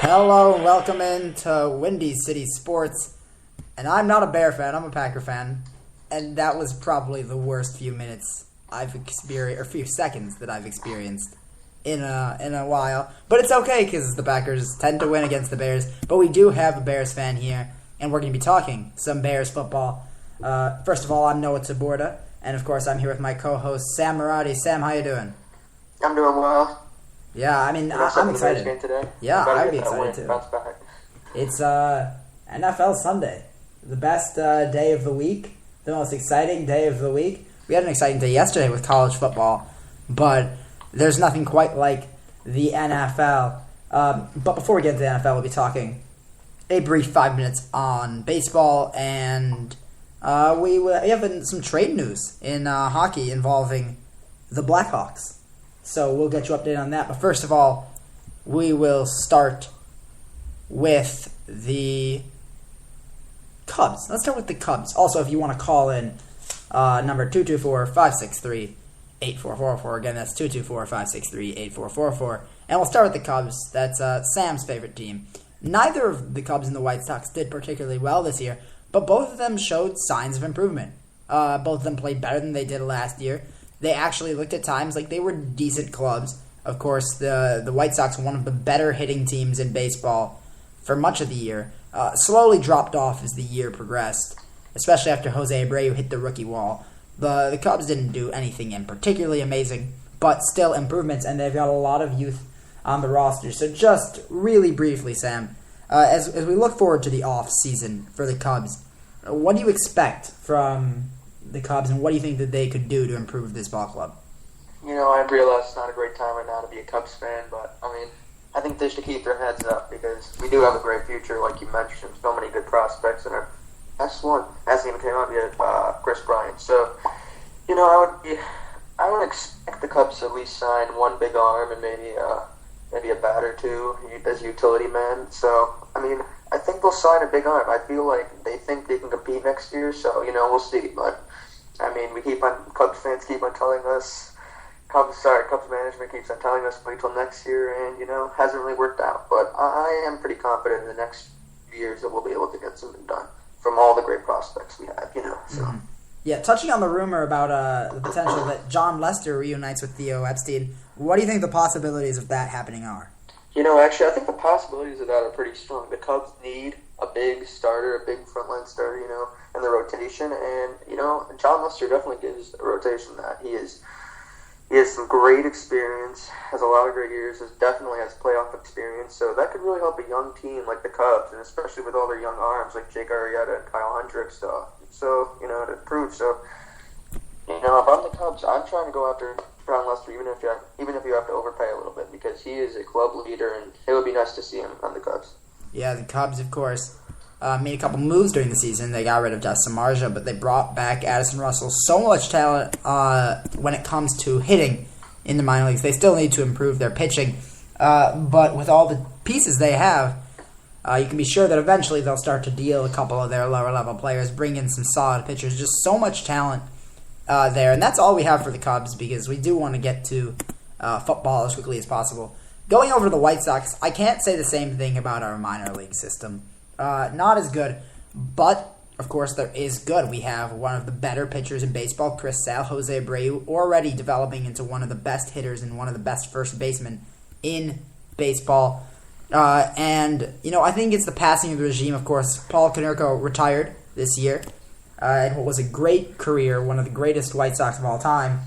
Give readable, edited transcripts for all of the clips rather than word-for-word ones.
Hello and welcome into Windy City Sports. And I'm not a Bear fan, I'm a Packer fan. And that was probably the worst few minutes I've experienced, or few seconds that I've experienced in a while. But it's okay because the Packers tend to win against the Bears. But we do have a Bears fan here, and we're going to be talking some Bears football. First of all, I'm Noah Taborda, and of course I'm here with my co-host Sam Marati. Sam, how you doing? I'm doing well. Yeah, I mean, I'm excited. Game today. Yeah, I'd be excited too. Bounce back. It's NFL Sunday, the best day of the week, the most exciting day of the week. We had an exciting day yesterday with college football, but there's nothing quite like the NFL. But before we get into the NFL, we'll be talking a brief 5 minutes on baseball, and we have some trade news in hockey involving the Blackhawks. So we'll get you updated on that. But first of all, we will start with the Cubs. Let's start with the Cubs. Also, if you want to call in, number 224-563-8444. Again, that's 224-563-8444. And we'll start with the Cubs. That's Sam's favorite team. Neither of the Cubs and the White Sox did particularly well this year, but both of them showed signs of improvement. Both of them played better than they did last year. They actually looked at times like they were decent clubs. Of course, the White Sox, one of the better hitting teams in baseball for much of the year, slowly dropped off as the year progressed, especially after Jose Abreu hit the rookie wall. The Cubs didn't do anything in particularly amazing, but still improvements, and they've got a lot of youth on the roster. So just really briefly, Sam, as we look forward to the off-season for the Cubs, what do you expect from the Cubs, and what do you think that they could do to improve this ball club? You know, I realize it's not a great time right now to be a Cubs fan, but, I think they should keep their heads up because we do have a great future, like you mentioned. So many good prospects, and our best one hasn't even came up yet, Chris Bryant. So, I would expect the Cubs to at least sign one big arm and maybe a bat or two as utility man. So, I think they'll sign a big arm. I feel like they think they can compete next year, so, we'll see. But, Cubs fans keep on telling us, Cubs management keeps on telling us wait till next year, and, hasn't really worked out. But I am pretty confident in the next few years that we'll be able to get something done from all the great prospects we have, so. Mm-hmm. Yeah, touching on the rumor about the potential that John Lester reunites with Theo Epstein, what do you think the possibilities of that happening are? Actually, I think the possibilities of that are pretty strong. The Cubs need a big starter, a big frontline starter, in the rotation. And, John Lester definitely gives a rotation that. He has some great experience, has a lot of great years, definitely has playoff experience. So that could really help a young team like the Cubs, and especially with all their young arms like Jake Arrieta and Kyle Hendricks. So to improve. So, if I'm the Cubs, I'm trying to go after John Lester, even if you have to overpay a little bit, because he is a club leader, and it would be nice to see him on the Cubs. Yeah, the Cubs, of course, made a couple moves during the season. They got rid of Dustin Marja, but they brought back Addison Russell. So much talent when it comes to hitting in the minor leagues. They still need to improve their pitching, but with all the pieces they have, you can be sure that eventually they'll start to deal a couple of their lower-level players, bring in some solid pitchers. Just so much talent there, and that's all we have for the Cubs because we do want to get to football as quickly as possible. Going over to the White Sox, I can't say the same thing about our minor league system. Not as good, but, of course, there is good. We have one of the better pitchers in baseball, Chris Sale, Jose Abreu, already developing into one of the best hitters and one of the best first basemen in baseball. And I think it's the passing of the regime, of course. Paul Konerko retired this year. And what was a great career, one of the greatest White Sox of all time,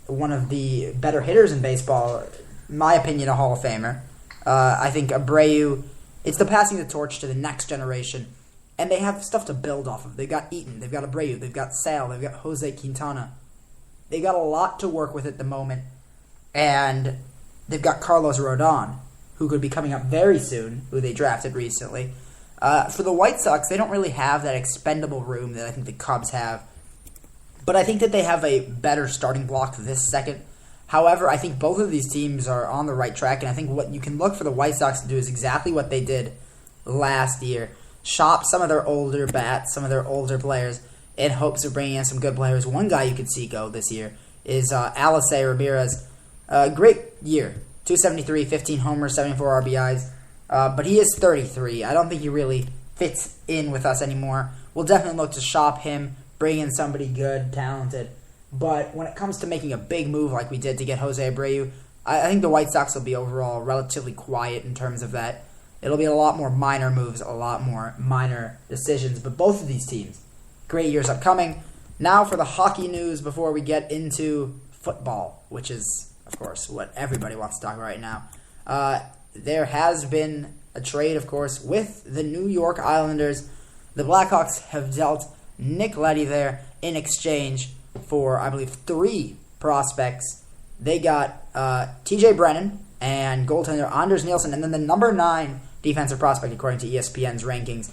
one of the better hitters in baseball, in my opinion, a Hall of Famer. I think Abreu, it's the passing the torch to the next generation, and they have stuff to build off of. They've got Eaton, they've got Abreu, they've got Sale, they've got Jose Quintana. They got a lot to work with at the moment, and they've got Carlos Rodon, who could be coming up very soon, who they drafted recently. For the White Sox, they don't really have that expendable room that I think the Cubs have. But I think that they have a better starting block this second. However, I think both of these teams are on the right track, and I think what you can look for the White Sox to do is exactly what they did last year. Shop some of their older bats, some of their older players, in hopes of bringing in some good players. One guy you could see go this year is Alice Ramirez. Great year. 273, 15 homers, 74 RBIs. but he is 33. I don't think he really fits in with us anymore. We'll definitely look to shop him, bring in somebody good, talented. But when it comes to making a big move like we did to get Jose Abreu, I think the White Sox will be overall relatively quiet in terms of that. It'll be a lot more minor moves, a lot more minor decisions. But both of these teams, great years upcoming. Now for the hockey news before we get into football, which is, of course, what everybody wants to talk about right now. There has been a trade, of course, with the New York Islanders. The Blackhawks have dealt Nick Leddy there in exchange for, I believe, 3 prospects. They got T.J. Brennan and goaltender Anders Nielsen, and then the number 9 defensive prospect, according to ESPN's rankings,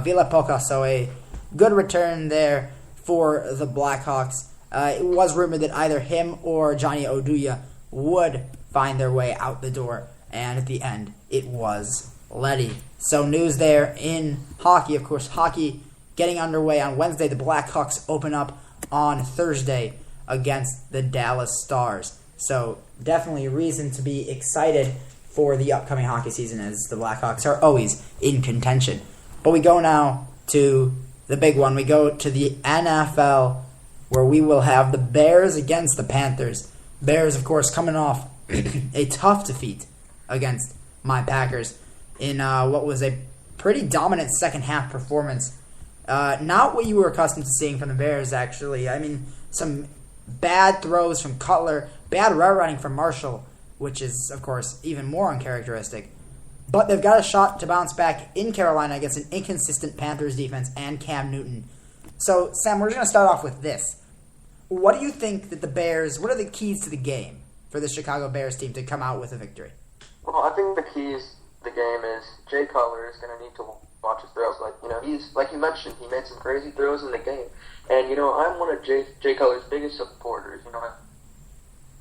Ville Poca. So a good return there for the Blackhawks. It was rumored that either him or Johnny Oduya would find their way out the door, and at the end, it was Leddy. So news there in hockey. Of course, hockey getting underway on Wednesday. The Blackhawks open up on Thursday against the Dallas Stars. So definitely a reason to be excited for the upcoming hockey season, as the Blackhawks are always in contention. But we go now to the big one. We go to the NFL, where we will have the Bears against the Panthers. Bears, of course, coming off a tough defeat against my Packers in what was a pretty dominant second-half performance. Not what you were accustomed to seeing from the Bears, actually. I mean, some bad throws from Cutler, bad route running from Marshall, which is, of course, even more uncharacteristic. But they've got a shot to bounce back in Carolina against an inconsistent Panthers defense and Cam Newton. So, Sam, we're just going to start off with this. What do you think that the Bears, what are the keys to the game for the Chicago Bears team to come out with a victory? Well, I think the keys to the game is Jay Cutler is going to need to watch his throws. He's, like you mentioned, he made some crazy throws in the game. And, I'm one of Jay Cutler's biggest supporters. I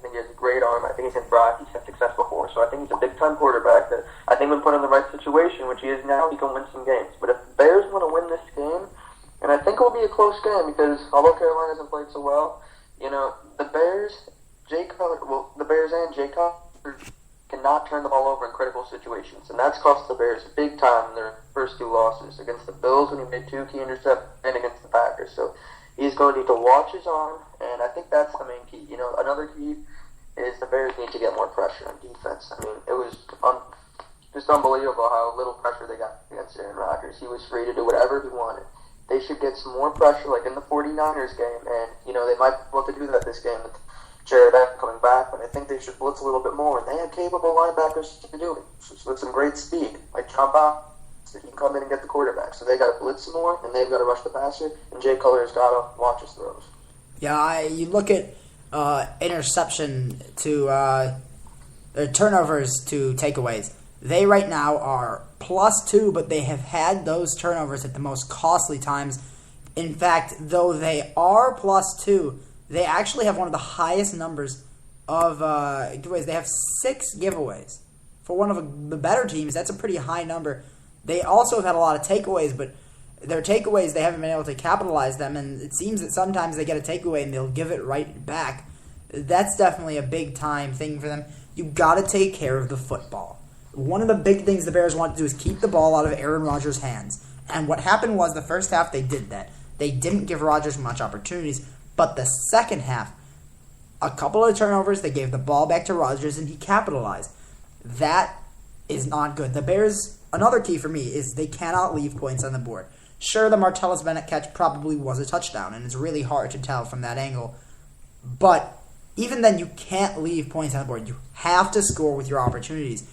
think he has a great arm. I think he can thrive. He's had success before. So I think he's a big-time quarterback that I think when put in the right situation, which he is now, he can win some games. But if the Bears want to win this game, and I think it will be a close game because although Carolina hasn't played so well, the Bears and Jay Cutler cannot turn the ball over in critical situations. And that's cost the Bears big time in their first 2 losses against the Bills when he made 2 key intercepts and against the Packers. So he's going to need to watch his arm, and I think that's the main key. Another key is the Bears need to get more pressure on defense. I mean, it was just unbelievable how little pressure they got against Aaron Rodgers. He was free to do whatever he wanted. They should get some more pressure, like in the 49ers game, and, they might be able to do that this game with Jared Allen coming back, but I think they should blitz a little bit more. And they have capable linebackers to do it with some great speed, like John Bob, so he can come in and get the quarterback. So they got to blitz some more, and they've got to rush the passer, and Jay Cutler's got to watch his throws. Yeah, you look at interception to turnovers to takeaways. They right now are +2, but they have had those turnovers at the most costly times. In fact, though they are +2, they actually have one of the highest numbers of giveaways. They have 6 giveaways. For one of the better teams, that's a pretty high number. They also have had a lot of takeaways, but their takeaways, they haven't been able to capitalize them, and it seems that sometimes they get a takeaway and they'll give it right back. That's definitely a big-time thing for them. You got to take care of the football. One of the big things the Bears want to do is keep the ball out of Aaron Rodgers' hands. And what happened was the first half they did that. They didn't give Rodgers much opportunities, but the second half, a couple of turnovers, they gave the ball back to Rodgers and he capitalized. That is not good. The Bears, another key for me, is they cannot leave points on the board. Sure, the Martellus Bennett catch probably was a touchdown, and it's really hard to tell from that angle. But even then, you can't leave points on the board. You have to score with your opportunities.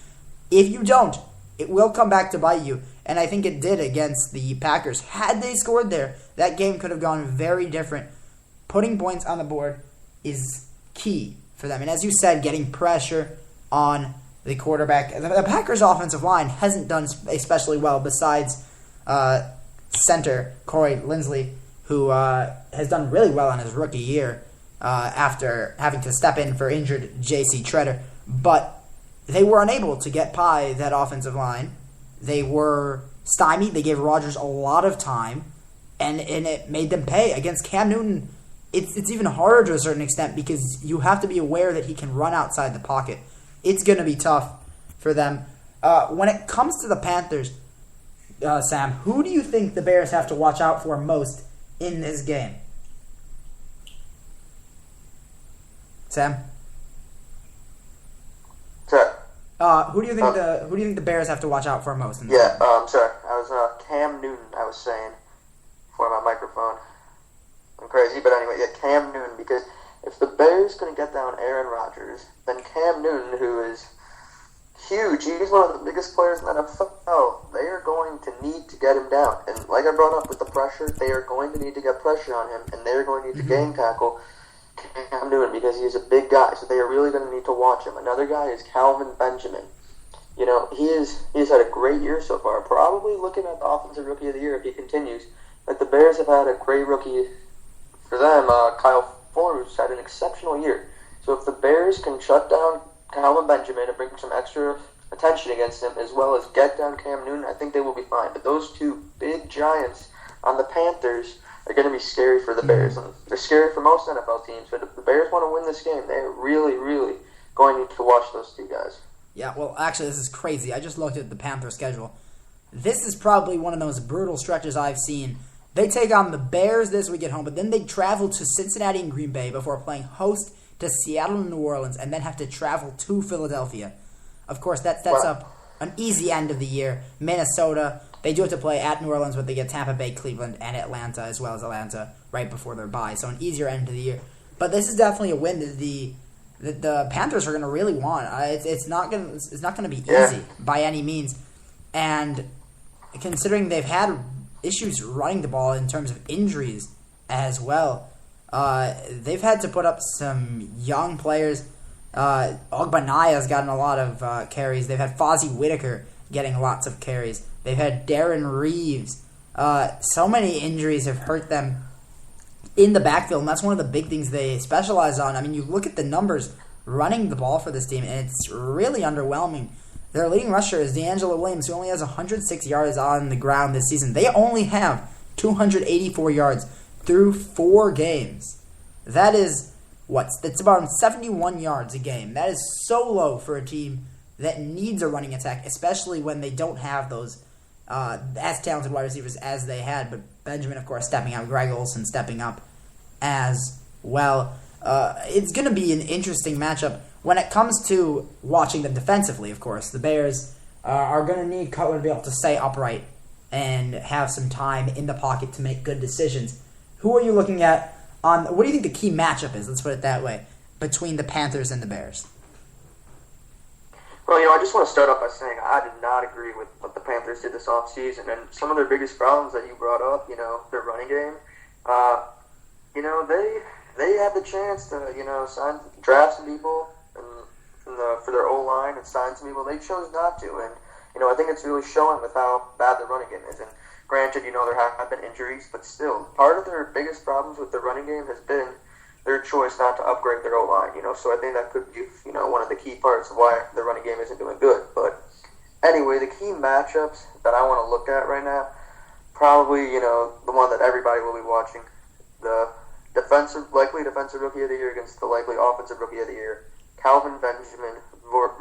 If you don't, it will come back to bite you, and I think it did against the Packers. Had they scored there, that game could have gone very different. Putting points on the board is key for them. And as you said, getting pressure on the quarterback. The Packers' offensive line hasn't done especially well besides center Corey Linsley, who has done really well in his rookie year after having to step in for injured J.C. Treader. But they were unable to get by that offensive line. They were stymied. They gave Rodgers a lot of time, and it made them pay. Against Cam Newton, it's even harder to a certain extent because you have to be aware that he can run outside the pocket. It's going to be tough for them. When it comes to the Panthers, Sam, who do you think the Bears have to watch out for most in this game? Sam? Sorry. Who do you think the Bears have to watch out for most in this game? Sorry. I was Cam Newton, I was saying, for my microphone. I'm crazy, but anyway, Cam Newton, because if the Bears can get down Aaron Rodgers, then Cam Newton, who is huge, he's one of the biggest players in the NFL, they are going to need to get him down. And like I brought up with the pressure, they are going to need to get pressure on him, and they're going to need to game tackle Cam Newton because he is a big guy, so they are really going to need to watch him. Another guy is Calvin Benjamin. You know, he has had a great year so far, probably looking at the Offensive Rookie of the Year if he continues. Like the Bears have had a great rookie for them, Kyle Fuller, who's had an exceptional year. So if the Bears can shut down Calvin Benjamin and bring some extra attention against him, as well as get down Cam Newton, I think they will be fine. But those two big giants on the Panthers are going to be scary for the Bears. And they're scary for most NFL teams, but if the Bears want to win this game, they're really, really going to watch those two guys. Yeah, well, actually, this is crazy. I just looked at the Panther schedule. This is probably one of the most brutal stretches I've seen. They take on the Bears this week at home, but then they travel to Cincinnati and Green Bay before playing host to Seattle and New Orleans, and then have to travel to Philadelphia. Of course, that sets up an easy end of the year. Minnesota, they do have to play at New Orleans, but they get Tampa Bay, Cleveland, and Atlanta, as well as Atlanta, right before their bye. So an easier end of the year. But this is definitely a win that the Panthers are going to really want. It's not going to be easy by any means. And considering they've had issues running the ball in terms of injuries as well, they've had to put up some young players. Ogbanaya's gotten a lot of carries. They've had Fozzie Whitaker getting lots of carries. They've had Darren Reeves. So many injuries have hurt them in the backfield, and that's one of the big things they specialize on. I mean, you look at the numbers running the ball for this team, and it's really underwhelming. Their leading rusher is D'Angelo Williams, who only has 106 yards on the ground this season. They only have 284 yards through 4 games. That is that's about 71 yards a game. That is so low for a team that needs a running attack, especially when they don't have those as talented wide receivers as they had. But Benjamin, of course, stepping up. Greg Olsen stepping up as well. It's going to be an interesting matchup. When it comes to watching them defensively, of course, the Bears are going to need Cutler to be able to stay upright and have some time in the pocket to make good decisions. Who are you looking at on? What do you think the key matchup is? Let's put it that way, between the Panthers and the Bears. Well, I just want to start off by saying I did not agree with what the Panthers did this offseason, and some of their biggest problems that you brought up, their running game. They had the chance to, draft some people for their O-line and sign some people. They chose not to, and, I think it's really showing with how bad the running game is. And granted, there have been injuries, but still, part of their biggest problems with the running game has been their choice not to upgrade their O-line, so I think that could be, one of the key parts of why the running game isn't doing good. But anyway, the key matchups that I want to look at right now, probably, the one that everybody will be watching, the likely defensive rookie of the year against the likely offensive rookie of the year, Calvin Benjamin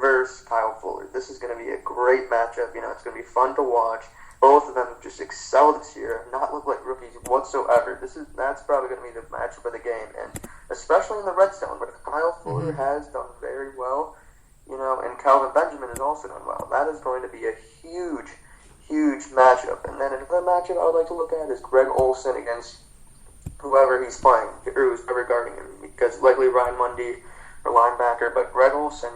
versus Kyle Fuller. This is going to be a great matchup. It's going to be fun to watch. Both of them just excel this year, not look like rookies whatsoever. That's probably going to be the matchup of the game, and especially in the red zone. But Kyle Fuller has done very well, and Calvin Benjamin has also done well. That is going to be a huge, huge matchup. And then another matchup I would like to look at is Greg Olsen against whoever he's playing, or who's ever guarding him, because likely Ryan Mundy or linebacker. But Greg Olsen,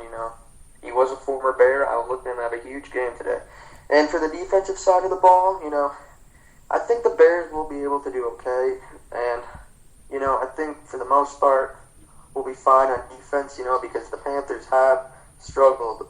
he was a former Bear. I would look at him have a huge game today. And for the defensive side of the ball, I think the Bears will be able to do okay. And, I think for the most part, we'll be fine on defense, because the Panthers have struggled